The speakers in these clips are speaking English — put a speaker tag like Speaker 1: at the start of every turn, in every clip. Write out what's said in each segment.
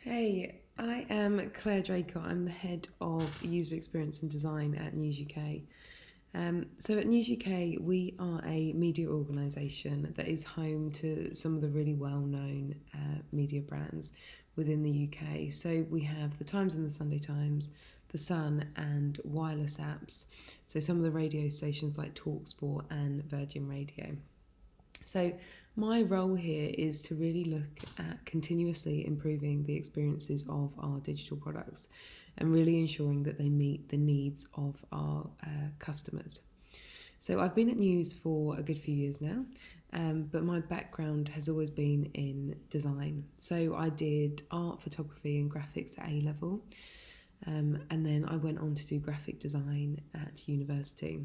Speaker 1: Hey, I am Claire Dracott. I'm the head of user experience and design at News UK. So at News UK, we are a media organisation that is home to some of the really well-known media brands within the UK. So we have the Times and the Sunday Times, the Sun, and wireless apps. So some of the radio stations like TalkSport and Virgin Radio. So, my role here is to really look at continuously improving the experiences of our digital products and really ensuring that they meet the needs of our customers. So, I've been at News for a good few years now, but my background has always been in design. So, I did art, photography, and graphics at A level, and then I went on to do graphic design at university.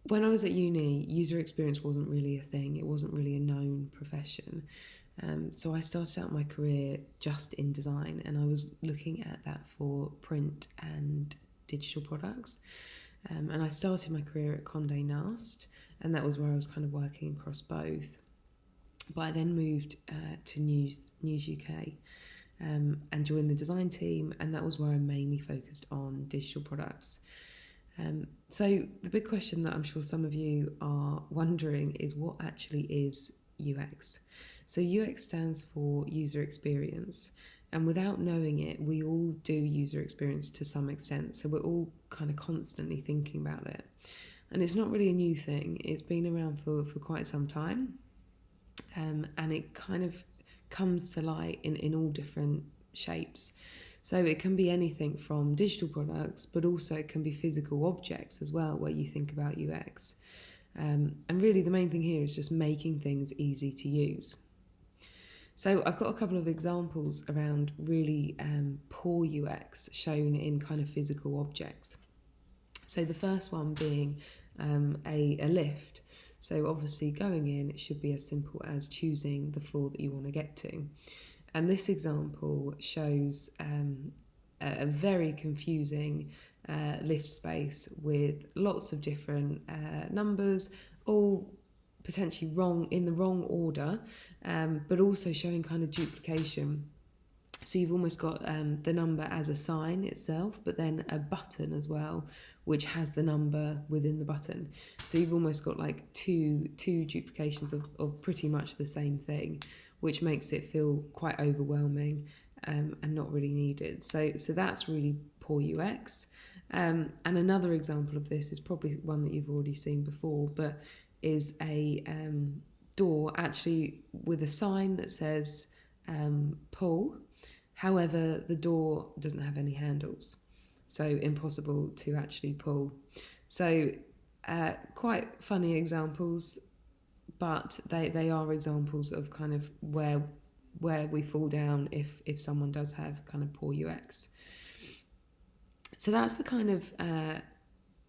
Speaker 1: When I was at uni, user experience wasn't really a thing. It wasn't really a known profession. So I started out my career just in design, and I was looking at that for print and digital products. And I started my career at Condé Nast, and that was where I was kind of working across both. But I then moved to News UK and joined the design team, and that was where I mainly focused on digital products. So the big question that I'm sure some of you are wondering is what actually is UX? So UX stands for user experience, and without knowing it, we all do user experience to some extent. So we're all kind of constantly thinking about it. And it's not really a new thing. It's been around for quite some time. And it kind of comes to light in all different shapes. So it can be anything from digital products, but also it can be physical objects as well, where you think about UX. And really the main thing here is just making things easy to use. So I've got a couple of examples around really poor UX shown in kind of physical objects. So the first one being a lift. So obviously going in, it should be as simple as choosing the floor that you want to get to. And this example shows a very confusing lift space with lots of different numbers, all potentially wrong in the wrong order, but also showing kind of duplication. So you've almost got the number as a sign itself, but then a button as well, which has the number within the button. So you've almost got like two duplications of pretty much the same thing, which makes it feel quite overwhelming and not really needed. So that's really poor UX. And another example of this is probably one that you've already seen before, but is a door actually with a sign that says pull. However, the door doesn't have any handles, so impossible to actually pull. So quite funny examples, but they are examples of kind of where we fall down if someone does have kind of poor UX. So that's the kind of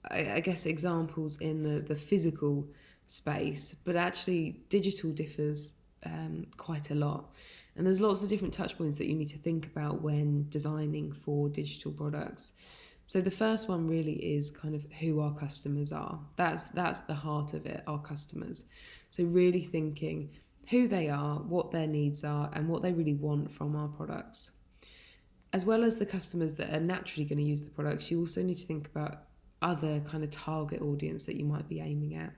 Speaker 1: I guess examples in the physical space, but actually digital differs quite a lot. And there's lots of different touch points that you need to think about when designing for digital products. So the first one really is kind of who our customers are. That's the heart of it, our customers. So really thinking who they are, what their needs are, and what they really want from our products. As well as the customers that are naturally going to use the products, you also need to think about other kind of target audience that you might be aiming at.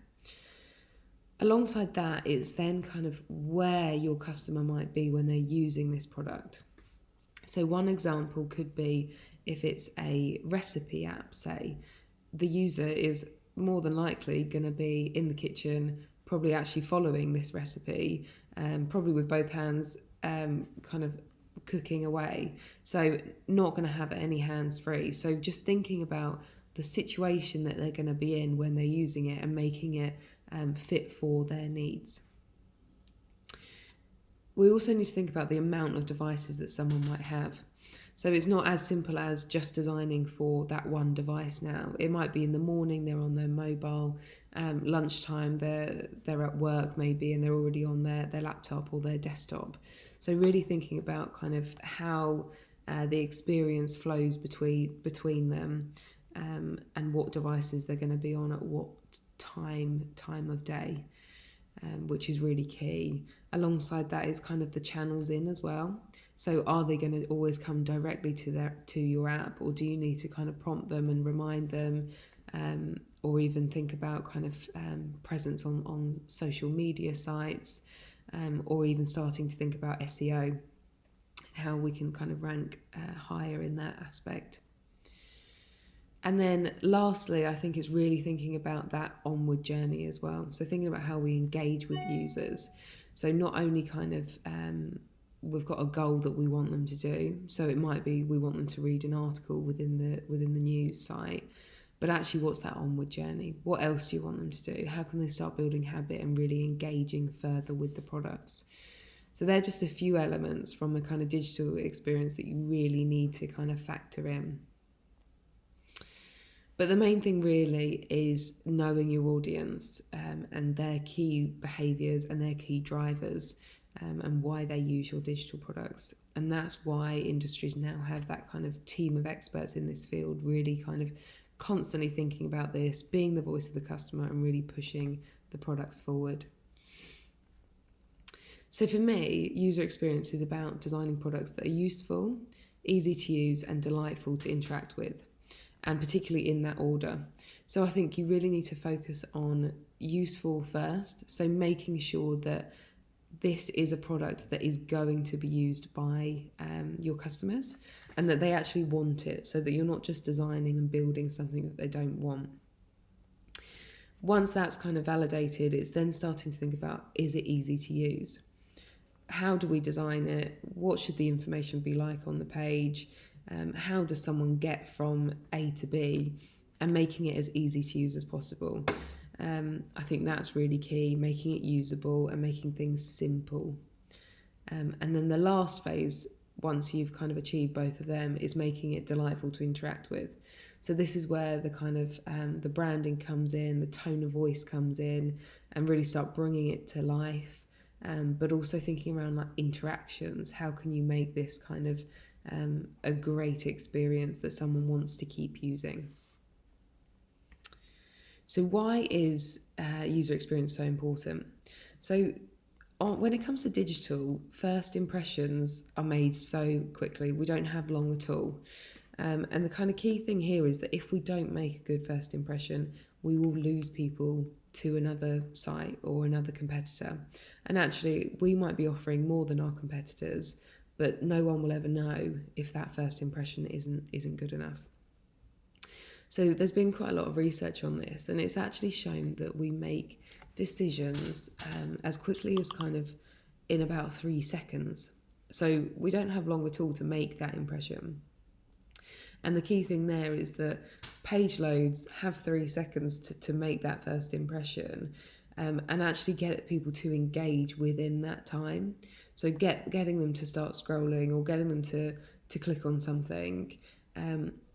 Speaker 1: Alongside that, it's then kind of where your customer might be when they're using this product. So one example could be if it's a recipe app, say, the user is more than likely going to be in the kitchen, probably actually following this recipe, probably with both hands kind of cooking away. So not going to have any hands free. So just thinking about the situation that they're going to be in when they're using it and making it fit for their needs. We also need to think about the amount of devices that someone might have. So it's not as simple as just designing for that one device now. It might be in the morning, they're on their mobile, lunchtime, they're at work maybe, and they're already on their laptop or their desktop. So really thinking about kind of how the experience flows between them and what devices they're going to be on at what time of day. which is really key. Alongside that is kind of the channels in as well. So are they going to always come directly to your app, or do you need to kind of prompt them and remind them, or even think about kind of presence on social media sites, or even starting to think about SEO, how we can kind of rank higher in that aspect. And then lastly, I think it's really thinking about that onward journey as well. So thinking about how we engage with users. So not only kind of we've got a goal that we want them to do. So it might be we want them to read an article within the news site, but actually what's that onward journey? What else do you want them to do? How can they start building habit and really engaging further with the products? So they're just a few elements from a kind of digital experience that you really need to kind of factor in. But the main thing really is knowing your audience and their key behaviours and their key drivers, and why they use your digital products. And that's why industries now have that kind of team of experts in this field, really kind of constantly thinking about this, being the voice of the customer and really pushing the products forward. So for me, user experience is about designing products that are useful, easy to use and delightful to interact with, and particularly in that order. So I think you really need to focus on useful first, so making sure that this is a product that is going to be used by your customers and that they actually want it, so that you're not just designing and building something that they don't want. Once that's kind of validated, it's then starting to think about, is it easy to use? How do we design it? What should the information be like on the page? How does someone get from A to B? And making it as easy to use as possible. I think that's really key, making it usable and making things simple. And then the last phase, once you've kind of achieved both of them, is making it delightful to interact with. So this is where the kind of the branding comes in, the tone of voice comes in, and really start bringing it to life. But also thinking around like interactions. How can you make this kind of a great experience that someone wants to keep using? So why is user experience so important? So when it comes to digital, first impressions are made so quickly. We don't have long at all. And the kind of key thing here is that if we don't make a good first impression, we will lose people to another site or another competitor. And actually, we might be offering more than our competitors, but no one will ever know if that first impression isn't good enough. So there's been quite a lot of research on this, and it's actually shown that we make decisions as quickly as kind of in about 3 seconds. So we don't have long at all to make that impression. And the key thing there is that page loads have 3 seconds to make that first impression, and actually get people to engage within that time. So getting them to start scrolling or getting them to click on something.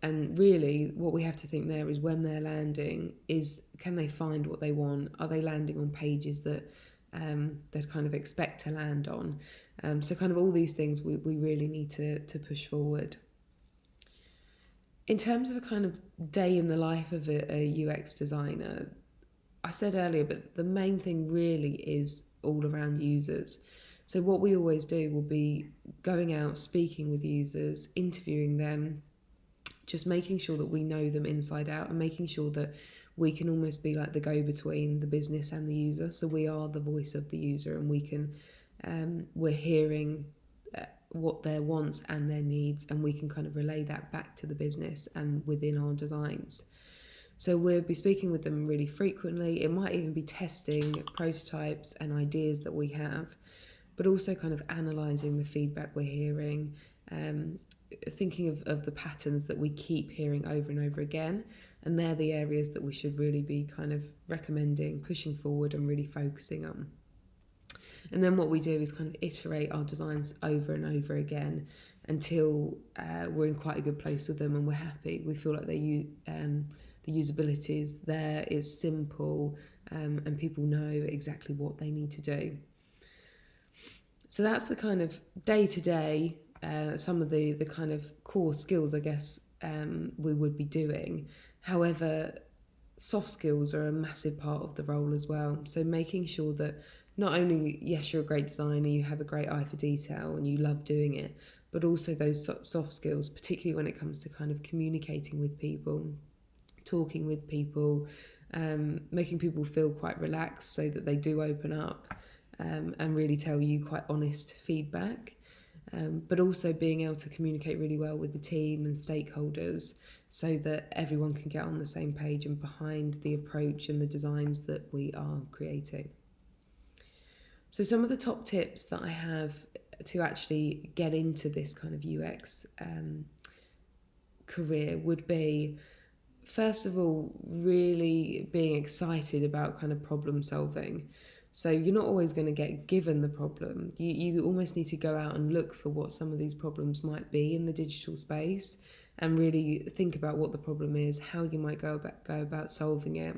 Speaker 1: And really what we have to think there is when they're landing is, can they find what they want? Are they landing on pages that they'd kind of expect to land on? So kind of all these things we really need to push forward. In terms of a kind of day in the life of a UX designer, I said earlier, but the main thing really is all around users. So what we always do will be going out, speaking with users, interviewing them, just making sure that we know them inside out and making sure that we can almost be like the go-between the business and the user. So we are the voice of the user, and we can, we're hearing what their wants and their needs, and we can kind of relay that back to the business and within our designs. So we'll be speaking with them really frequently. It might even be testing prototypes and ideas that we have, but also kind of analysing the feedback we're hearing, thinking of the patterns that we keep hearing over and over again. And they're the areas that we should really be kind of recommending, pushing forward and really focusing on. And then what we do is kind of iterate our designs over and over again until we're in quite a good place with them and we're happy. We feel like the usability is there, it's simple, and people know exactly what they need to do. So that's the kind of day-to-day, some of the kind of core skills, I guess, we would be doing. However, soft skills are a massive part of the role as well. So making sure that not only, yes, you're a great designer, you have a great eye for detail and you love doing it, but also those soft skills, particularly when it comes to kind of communicating with people, talking with people, making people feel quite relaxed so that they do open up, and really tell you quite honest feedback. But also being able to communicate really well with the team and stakeholders so that everyone can get on the same page and behind the approach and the designs that we are creating. So some of the top tips that I have to actually get into this kind of UX career would be, first of all, really being excited about kind of problem solving. So you're not always going to get given the problem. You almost need to go out and look for what some of these problems might be in the digital space and really think about what the problem is, how you might go about solving it,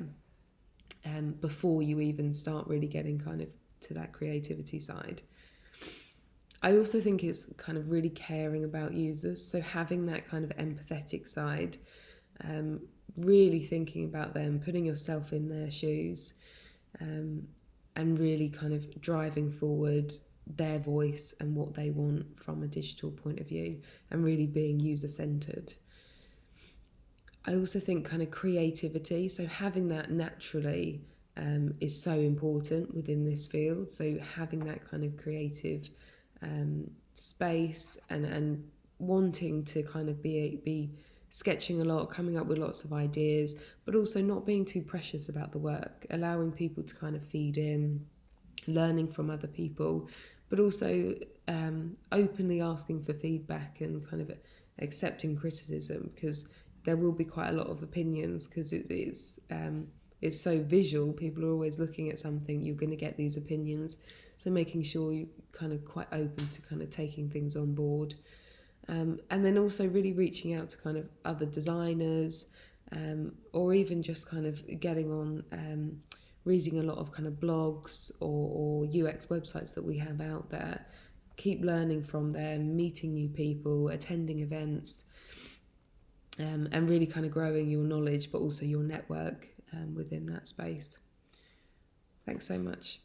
Speaker 1: before you even start really getting kind of to that creativity side. I also think it's kind of really caring about users, so having that kind of empathetic side, really thinking about them, putting yourself in their shoes, and really kind of driving forward their voice and what they want from a digital point of view, and really being user-centered. I also think kind of creativity, so having that naturally is so important within this field. So having that kind of creative space and wanting to kind of be sketching a lot, coming up with lots of ideas, but also not being too precious about the work, allowing people to kind of feed in, learning from other people, but also openly asking for feedback and kind of accepting criticism, because there will be quite a lot of opinions, because it's so visual. People are always looking at something, you're going to get these opinions. So making sure you're kind of quite open to kind of taking things on board. And then also really reaching out to kind of other designers, or even just kind of getting on, reading a lot of kind of blogs or UX websites that we have out there. Keep learning from them, meeting new people, attending events, and really kind of growing your knowledge, but also your network within that space. Thanks so much.